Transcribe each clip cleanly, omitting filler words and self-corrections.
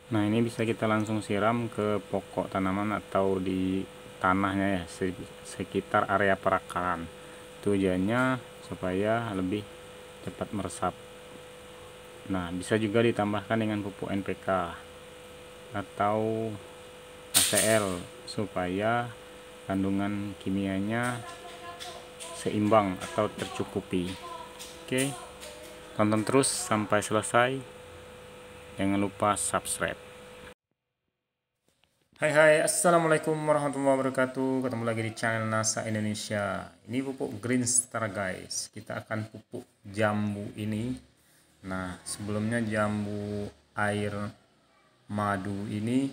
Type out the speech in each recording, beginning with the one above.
Nah, ini bisa kita langsung siram ke pokok tanaman atau di tanahnya ya, sekitar area perakaran. Tujuannya supaya lebih cepat meresap. Nah, bisa juga ditambahkan dengan pupuk NPK atau ACL supaya kandungan kimianya seimbang atau tercukupi. Oke, tonton terus sampai selesai. Jangan lupa subscribe. Hai, assalamualaikum warahmatullahi wabarakatuh. Ketemu lagi di channel NASA Indonesia. Ini pupuk Green Star guys. Kita akan pupuk jambu ini. Nah, sebelumnya jambu air madu ini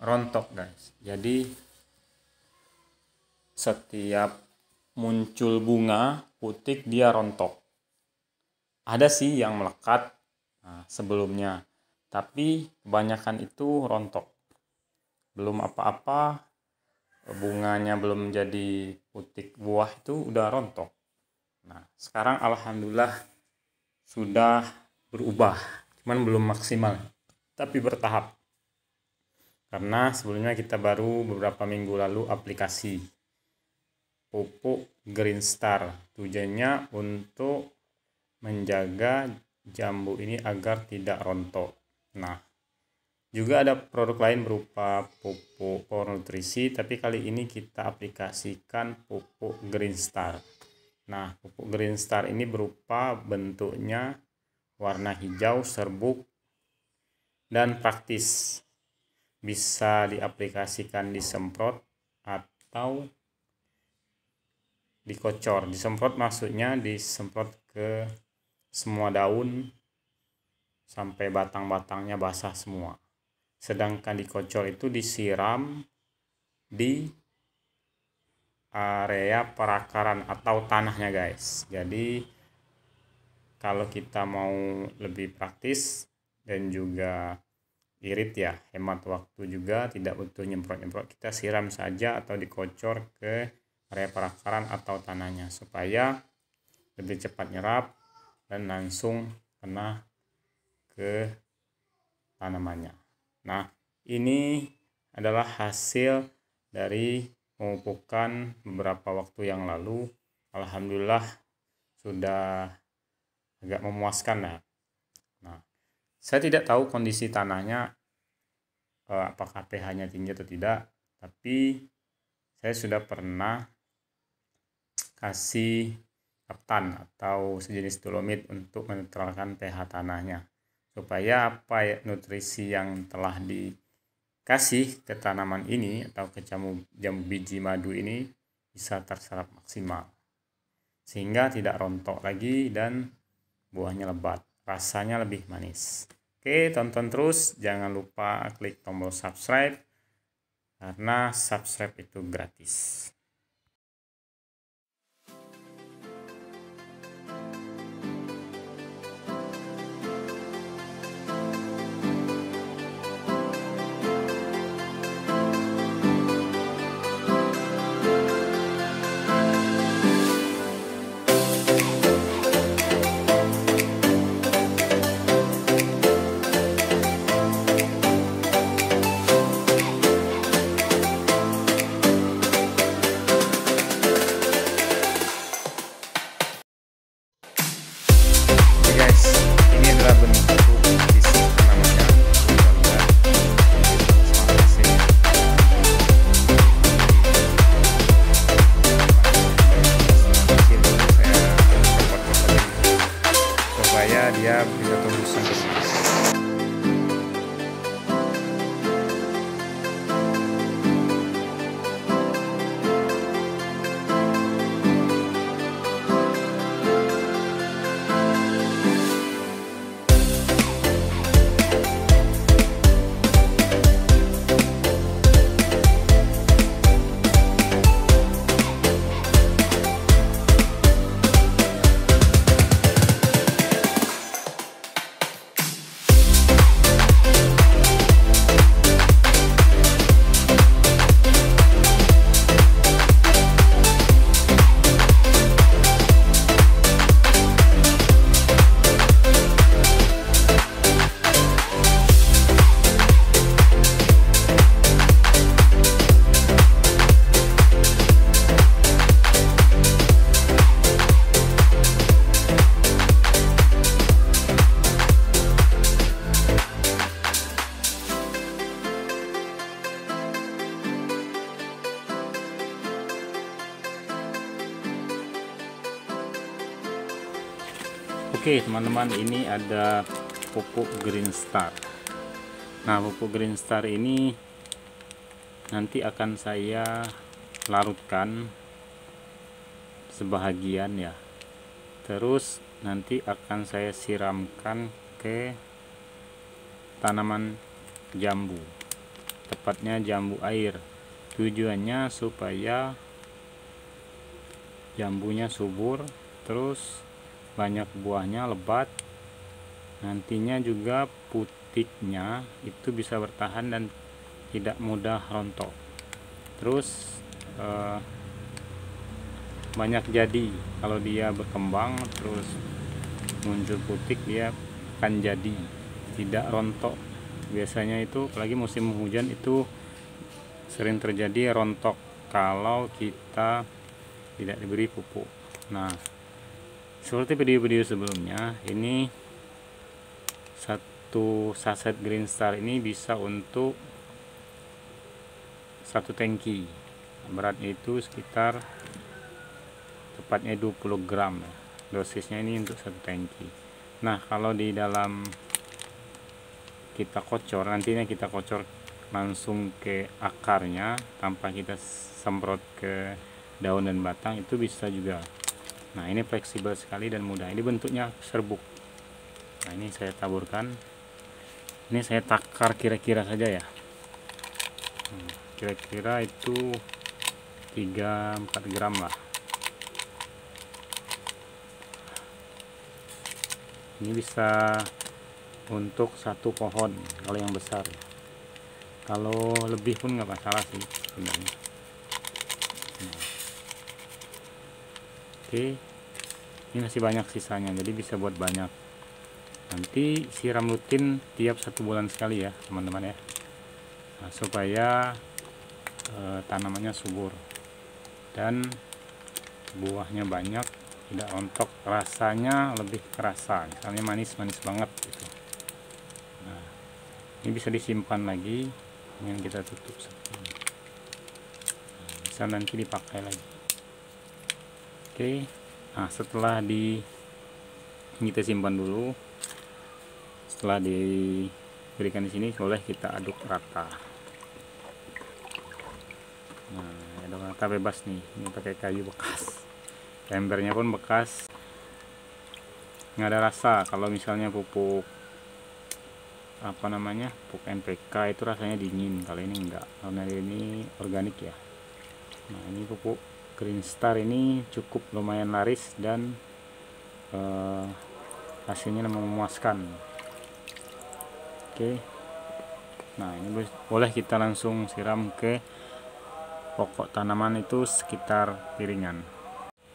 rontok guys. Jadi setiap muncul bunga putik dia rontok. Ada sih yang melekat sebelumnya, tapi kebanyakan itu rontok. Belum apa-apa, bunganya belum jadi putik buah itu udah rontok. Nah, sekarang alhamdulillah sudah berubah, cuman belum maksimal, tapi bertahap. Karena sebelumnya kita baru beberapa minggu lalu aplikasi pupuk Green Star. Tujuannya untuk menjaga jambu ini agar tidak rontok. Nah, juga ada produk lain berupa pupuk power nutrisi, tapi kali ini kita aplikasikan pupuk Green Star. Nah, pupuk Green Star ini berupa bentuknya warna hijau serbuk dan praktis. Bisa diaplikasikan disemprot atau dikocor. Disemprot maksudnya disemprot ke semua daun sampai batang-batangnya basah semua. Sedangkan dikocor itu disiram di area perakaran atau tanahnya guys. Jadi kalau kita mau lebih praktis dan juga irit ya, hemat waktu juga, tidak butuh nyemprot-nyemprot, kita siram saja atau dikocor ke area perakaran atau tanahnya supaya lebih cepat nyerap dan langsung kena ke tanamannya. Nah, ini adalah hasil dari pemupukan beberapa waktu yang lalu. Alhamdulillah sudah agak memuaskan ya. Nah, saya tidak tahu kondisi tanahnya apakah pH-nya tinggi atau tidak, tapi saya sudah pernah kasih kaptan atau sejenis dolomit untuk menetralkan pH tanahnya supaya nutrisi yang telah dikasih ke tanaman ini atau ke jambu biji madu ini bisa terserap maksimal sehingga tidak rontok lagi dan buahnya lebat, rasanya lebih manis. Oke, tonton terus, jangan lupa klik tombol subscribe karena subscribe itu gratis. Oke teman-teman, ini ada pupuk Green Star. Nah, pupuk Green Star ini nanti akan saya larutkan sebahagian ya. Terus nanti akan saya siramkan ke tanaman jambu, tepatnya jambu air. Tujuannya supaya jambunya subur, terus banyak buahnya, lebat. Nantinya juga putiknya itu bisa bertahan dan tidak mudah rontok. Terus banyak jadi kalau dia berkembang terus muncul putik, dia akan jadi tidak rontok. Biasanya itu apalagi musim hujan itu sering terjadi rontok kalau kita tidak diberi pupuk. Nah, seperti video-video sebelumnya, ini satu saset Green Star ini bisa untuk satu tangki. Beratnya itu sekitar tepatnya 20 gram ya. Dosisnya ini untuk satu tangki. Nah, kalau di dalam kita kocor, nantinya kita kocor langsung ke akarnya tanpa kita semprot ke daun dan batang, itu bisa juga. Nah, ini fleksibel sekali dan mudah. Ini bentuknya serbuk. Nah, ini saya taburkan. Ini saya takar kira-kira saja ya. Kira-kira itu 3-4 gram lah. Ini bisa untuk satu pohon kalau yang besar. Kalau lebih pun nggak masalah sih sebenarnya. Oke, ini masih banyak sisanya, jadi bisa buat banyak. Nanti siram rutin tiap 1 bulan sekali ya teman-teman ya. Nah, supaya tanamannya subur dan buahnya banyak, tidak rontok, rasanya lebih kerasa, misalnya manis-manis banget gitu. Nah, ini bisa disimpan lagi dengan kita tutup seperti ini. Nah, bisa nanti dipakai lagi. Oke, nah setelah kita simpan dulu. Setelah diberikan di sini, boleh kita aduk rata. Nah, aduk rata bebas nih. Ini pakai kayu bekas. Embernya pun bekas. Nggak ada rasa. Kalau misalnya pupuk pupuk NPK itu rasanya dingin. Kalau ini enggak, karena ini organik ya. Nah, ini pupuk Green Star ini cukup lumayan laris dan hasilnya memuaskan. Oke. Nah, ini boleh kita langsung siram ke pokok tanaman itu sekitar piringan.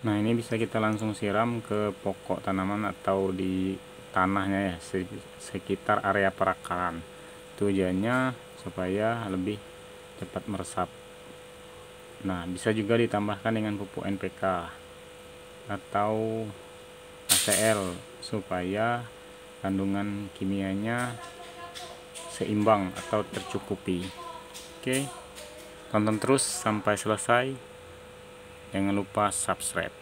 Nah, ini bisa kita langsung siram ke pokok tanaman atau di tanahnya ya, sekitar area perakaran. Tujuannya supaya lebih cepat meresap. Nah, bisa juga ditambahkan dengan pupuk NPK atau ACL supaya kandungan kimianya seimbang atau tercukupi. Oke, tonton terus sampai selesai. Jangan lupa subscribe.